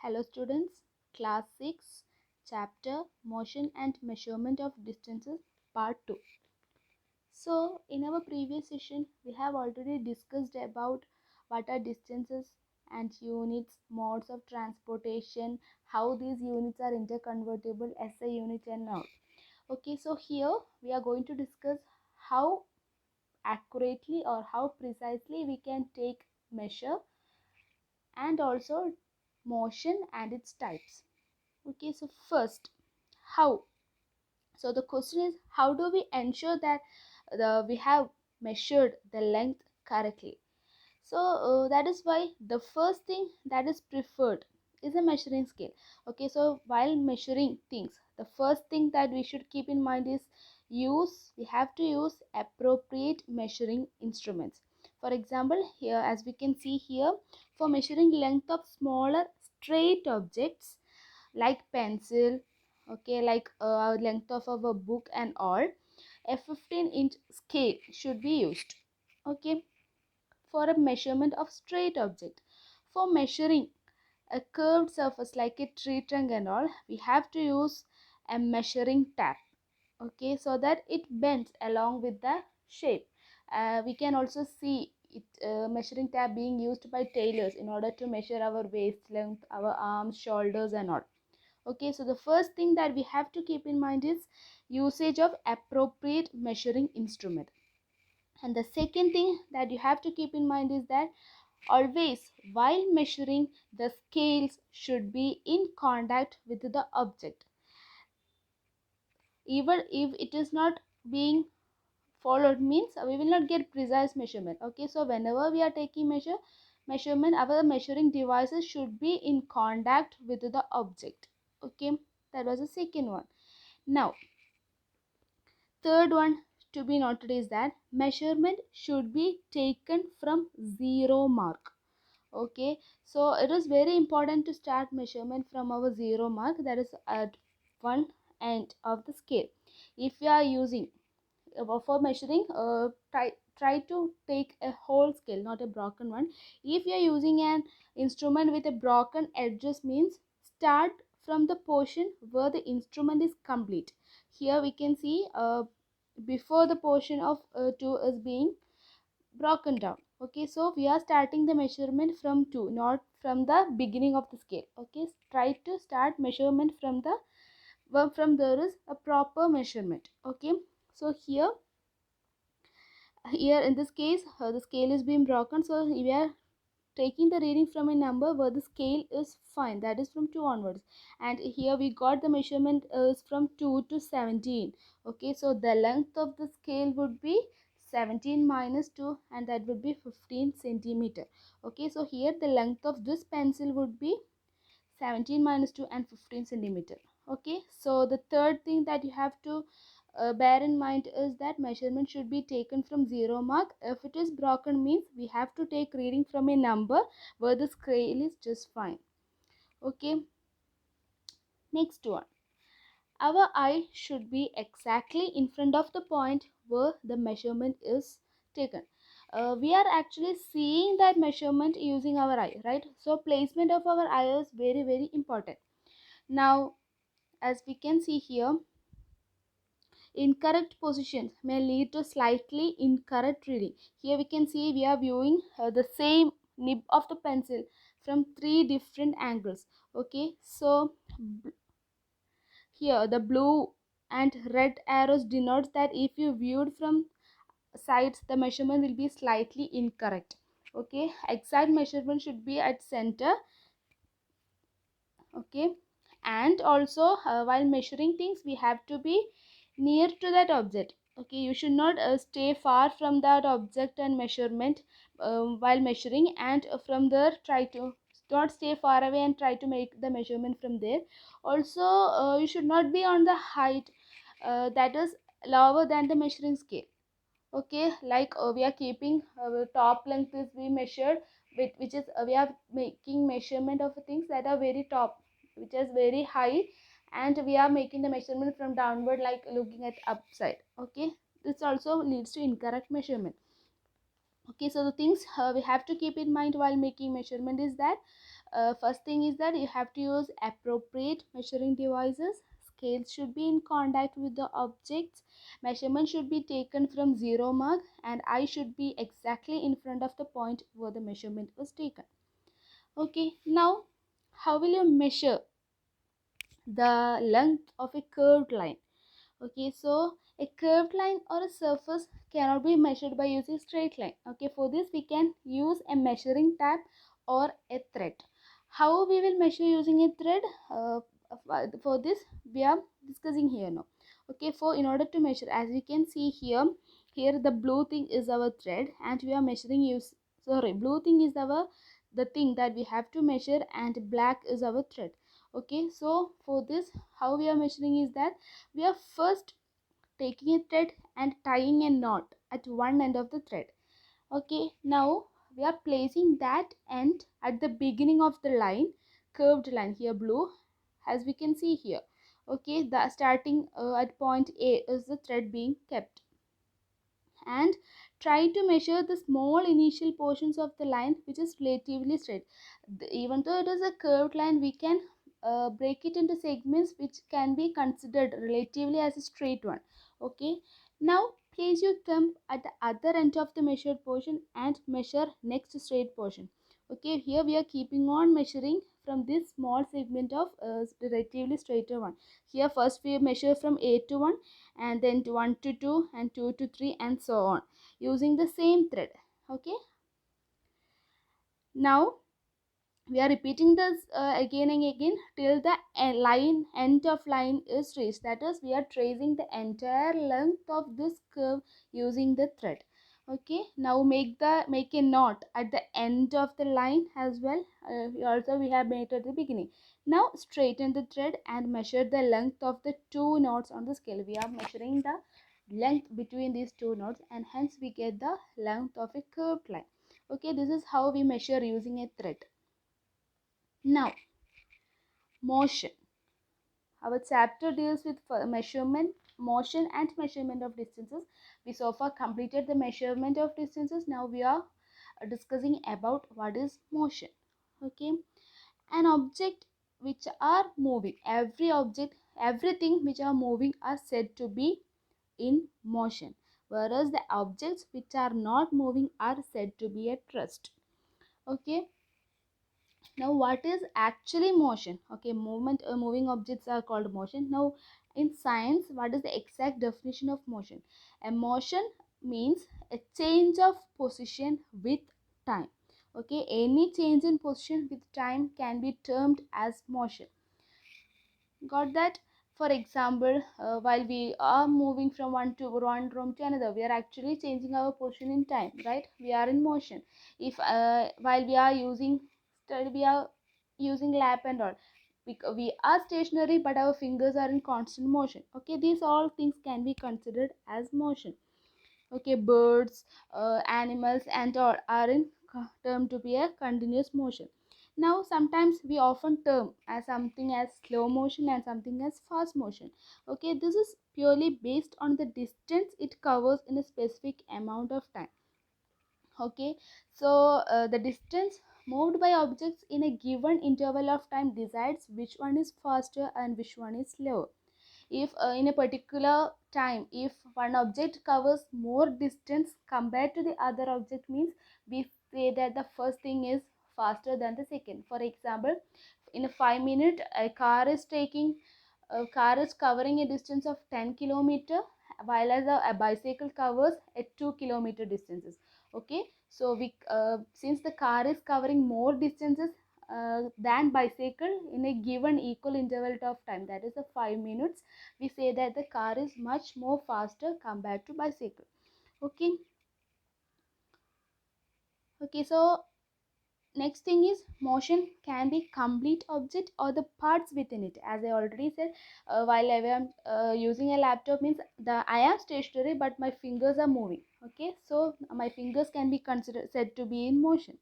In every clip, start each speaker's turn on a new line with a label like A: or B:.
A: Hello students, class 6, chapter Motion and Measurement of Distances, part 2. So, in our previous session, we have already discussed about what are distances and units, modes of transportation, how these units are interconvertible, SI unit and all. Okay, so here we are going to discuss how accurately or how precisely we can take measure and also motion and its types. Okay, so first, how? So the question is, how do we ensure that we have measured the length correctly? So that is why the first thing that is preferred is a measuring scale. Okay, so while measuring things, the first thing that we should keep in mind is we have to use appropriate measuring instruments. For example, here as we can see here, for measuring length of smaller straight objects like pencil, okay, like length of our book and all, a 15-inch scale should be used. Okay, for a measurement of straight object. For measuring a curved surface like a tree trunk and all, we have to use a measuring tape. Okay, so that it bends along with the shape. We can also see it measuring tape being used by tailors in order to measure our waist length, our arms, shoulders and all. Okay, so the first thing that we have to keep in mind is usage of appropriate measuring instrument. And the second thing that you have to keep in mind is that always while measuring, the scales should be in contact with the object. Even if it is not being followed, means we will not get precise measurement. Okay, so whenever we are taking measurement, our measuring devices should be in contact with the object. Okay, that was the second one. Now, third one to be noted is that measurement should be taken from zero mark. Okay, so it is very important to start measurement from our zero mark, that is at one end of the scale. If we are using for measuring, try to take a whole scale, not a broken one. If you are using an instrument with a broken edges, means start from the portion where the instrument is complete. Here we can see before the portion of 2 is being broken down. Okay, so we are starting the measurement from 2, not from the beginning of the scale. Okay, try to start measurement from the from there is a proper measurement. Okay, so here in this case the scale is being broken, so we are taking the reading from a number where the scale is fine, that is from 2 onwards, and here we got the measurement is from 2 to 17. Okay, so the length of the scale would be 17 minus 2, and that would be 15 centimeter. Okay, so here the length of this pencil would be 17 minus 2 and 15 centimeter. Okay, so the third thing that you have to bear in mind is that measurement should be taken from zero mark. If it is broken, means we have to take reading from a number where the scale is just fine. Okay, next one, our eye should be exactly in front of the point where the measurement is taken. We are actually seeing that measurement using our eye, right? So placement of our eye is very important. Now, as we can see here, incorrect positions may lead to slightly incorrect reading. Here we can see we are viewing the same nib of the pencil from 3 different angles. Okay, so here the blue and red arrows denotes that if you viewed from sides, the measurement will be slightly incorrect. Okay, exact measurement should be at center. Okay, and also while measuring things, we have to be near to that object. Okay, you should not stay far from that object and measurement while measuring, and from there try to not stay far away and try to make the measurement from there. Also you should not be on the height that is lower than the measuring scale. Okay, like we are keeping top length is we measured with, which is we are making measurement of things that are very top, which is very high, and we are making the measurement from downward, like looking at upside. Okay, this also leads to incorrect measurement. Okay, so the things we have to keep in mind while making measurement is that First thing is that you have to use appropriate measuring devices. Scales should be in contact with the objects. Measurement should be taken from zero mark, and eye should be exactly in front of the point where the measurement was taken. Okay, now how will you measure the length of a curved line? Okay, so a curved line or a surface cannot be measured by using straight line. Okay, for this we can use a measuring tab or a thread. How we will measure using a thread? For this we are discussing here now. Okay, for in order to measure, as you can see here the blue thing is our thread, and we are measuring use, sorry, blue thing is our the thing that we have to measure, and black is our thread. Okay, so for this how we are measuring is that we are first taking a thread and tying a knot at one end of the thread. Okay, now we are placing that end at the beginning of the line, curved line here blue, as we can see here. Okay, the starting at point A is the thread being kept, and try to measure the small initial portions of the line which is relatively straight. Even though it is a curved line, we can break it into segments which can be considered relatively as a straight one. Okay, now place your thumb at the other end of the measured portion and measure next straight portion. Okay, here we are keeping on measuring from this small segment of relatively straighter one. Here first we measure from A to 1, and then 1 to 2, and 2 to 3, and so on, using the same thread. Okay, now we are repeating this again and again till the end of line is traced. That is, we are tracing the entire length of this curve using the thread. Okay, now make a knot at the end of the line as well. Also we have made at the beginning. Now straighten the thread and measure the length of the two knots on the scale. We are measuring the length between these two knots, and hence we get the length of a curved line. Okay, this is how we measure using a thread. Now, motion. Our chapter deals with measurement, motion, and measurement of distances. We so far completed the measurement of distances. Now we are discussing about what is motion. Okay, an object which are moving. Everything which are moving are said to be in motion, whereas the objects which are not moving are said to be at rest. Okay, now what is actually motion? Okay, moving objects are called motion. Now in science, what is the exact definition of motion? A motion means a change of position with time. Okay, any change in position with time can be termed as motion. Got that? For example, while we are moving from one room to another, we are actually changing our position in time, right? We are in motion. If while we are using lap and all, we are stationary, but our fingers are in constant motion. Okay, these all things can be considered as motion. Okay, birds, animals, and all are in term to be a continuous motion. Now sometimes we often term as something as slow motion and something as fast motion. Okay, this is purely based on the distance it covers in a specific amount of time. Okay, so the distance moved by objects in a given interval of time decides which one is faster and which one is slower. If in a particular time, if one object covers more distance compared to the other object, means we say that the first thing is faster than the second. For example, in a 5 minute, a car is covering a distance of 10 kilometer, while as a bicycle covers a 2 kilometer distances. Okay, so we since the car is covering more distances than bicycle in a given equal interval of time, that is a 5 minutes, we say that the car is much more faster compared to bicycle. Okay, okay, so next thing is motion can be complete object or the parts within it. As I already said, while I am using a laptop, means I am stationary but my fingers are moving. Okay, so my fingers can be considered said to be in motion.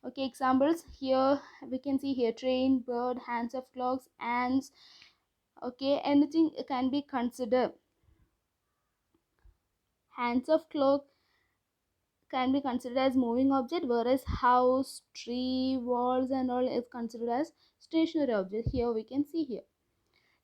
A: Okay, examples here we can see here: train, bird, hands of clocks, ants. Okay, anything can be considered. Hands of clock can be considered as moving object, whereas house, tree, walls and all is considered as stationary object. Here we can see here.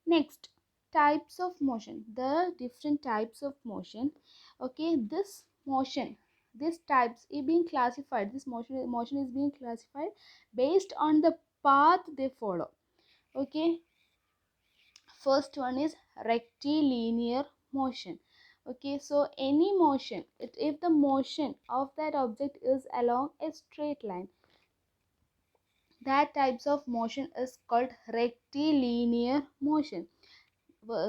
A: Next, types of motion. The different types of motion. Okay, this motion, these types is being classified. This motion is being classified based on the path they follow. Okay, first one is rectilinear motion. Okay, so any motion, if the motion of that object is along a straight line, that types of motion is called rectilinear motion.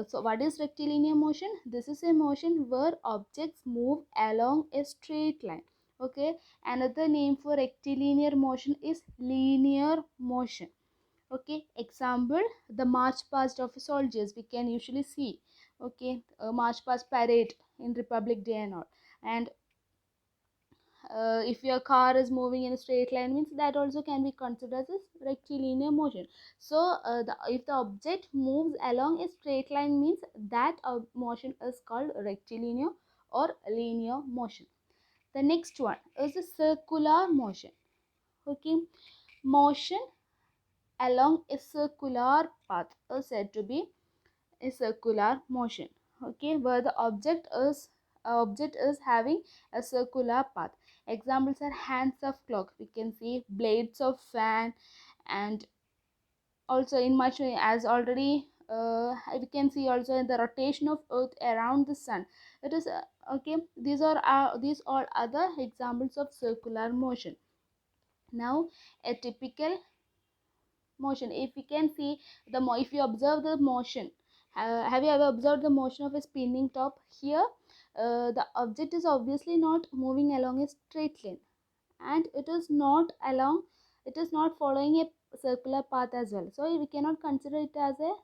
A: So what is rectilinear motion? This is a motion where objects move along a straight line. Okay, another name for rectilinear motion is linear motion. Okay, example, the march past of soldiers we can usually see. Okay, a march past parade in Republic Day and all. And if your car is moving in a straight line, means that also can be considered as rectilinear motion. So if the object moves along a straight line, means that motion is called rectilinear or linear motion. The next one is the circular motion. Okay, motion along a circular path is said to be a circular motion. Okay, where the object is having a circular path. Examples are hands of clock, we can see blades of fan, and also in much as already we can see also in the rotation of earth around the sun. It is okay, these are other examples of circular motion. Now, a typical motion, if we can see if you observe the motion, have you ever observed the motion of a spinning top? Here the object is obviously not moving along a straight line, and it is not following a circular path as well, so we cannot consider it as a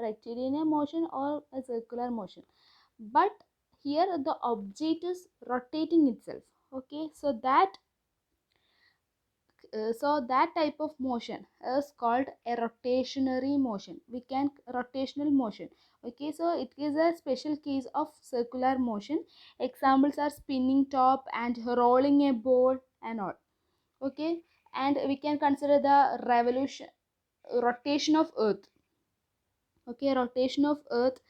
A: rectilinear motion or a circular motion. But here the object is rotating itself. Okay, so that type of motion is called a rotationary motion. We can rotational motion. Okay, so it is a special case of circular motion. Examples are spinning top and rolling a ball and all. Okay, and we can consider the rotation of earth. Okay, rotation of earth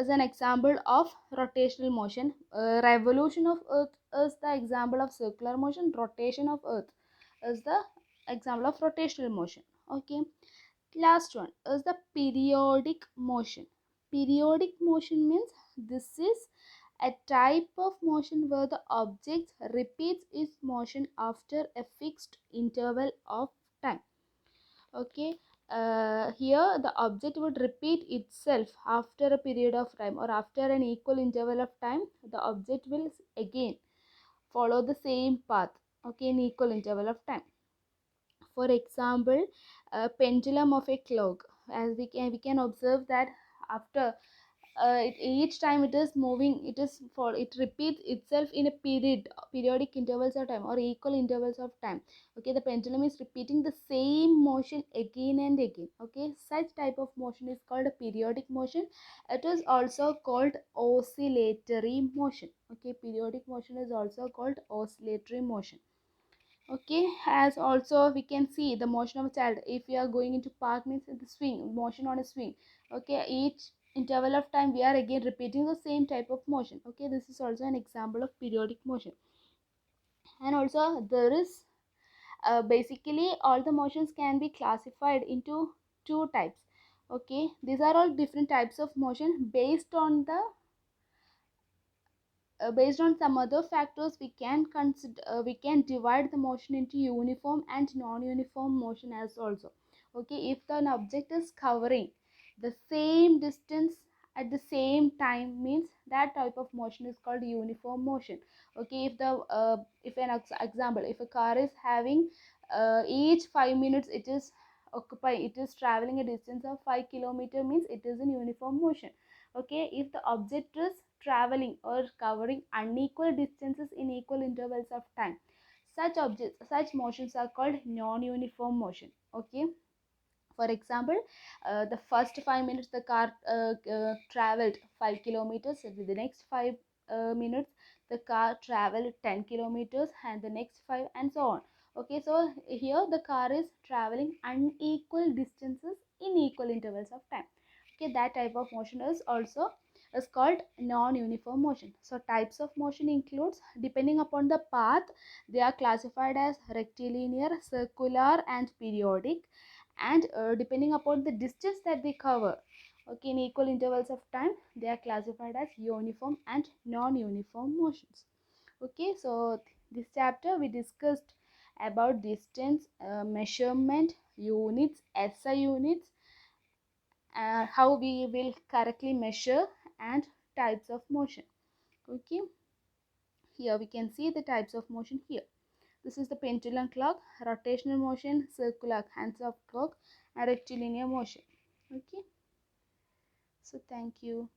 A: is an example of rotational motion. Revolution of earth is the example of circular motion. Rotation of earth is the example of rotational motion. Okay, last one is the periodic motion. Periodic motion means this is a type of motion where the object repeats its motion after a fixed interval of time. Okay, here the object would repeat itself after a period of time, or after an equal interval of time the object will again follow the same path. Okay, in equal interval of time. For example, a pendulum of a clock, as we can observe that after each time it is moving, it repeats itself in a periodic intervals of time or equal intervals of time. Okay, the pendulum is repeating the same motion again and again. Okay, such type of motion is called a periodic motion. It is also called oscillatory motion. Okay, periodic motion is also called oscillatory motion. Okay, as also we can see the motion of a child. If we are going into park, means the swing, motion on a swing. Okay, each interval of time we are again repeating the same type of motion. Okay, this is also an example of periodic motion. And also there is basically all the motions can be classified into two types. Okay, these are all different types of motion based on some other factors. We can divide the motion into uniform and non-uniform motion as also. Okay, if the object is covering the same distance at the same time, means that type of motion is called uniform motion. Okay, example, if a car is having each 5 minutes it is traveling a distance of 5 kilometer, means it is in uniform motion. Okay, if the object is traveling or covering unequal distances in equal intervals of time, such motions are called non-uniform motion. Okay, for example, the first 5 minutes the car traveled 5 kilometers. The next 5 minutes the car travel 10 kilometers, and the next 5, and so on. Okay, so here the car is traveling unequal distances in equal intervals of time. Okay, that type of motion is called non-uniform motion. So types of motion includes, depending upon the path, they are classified as rectilinear, circular, and periodic. And depending upon the distance that they cover, okay, in equal intervals of time, they are classified as uniform and non-uniform motions. Okay, so this chapter we discussed about distance, measurement, units, SI units, how we will correctly measure, and types of motion. Okay, here we can see the types of motion here. This is the pendulum clock, rotational motion, circular hands of clock, and rectilinear motion. Okay, so thank you.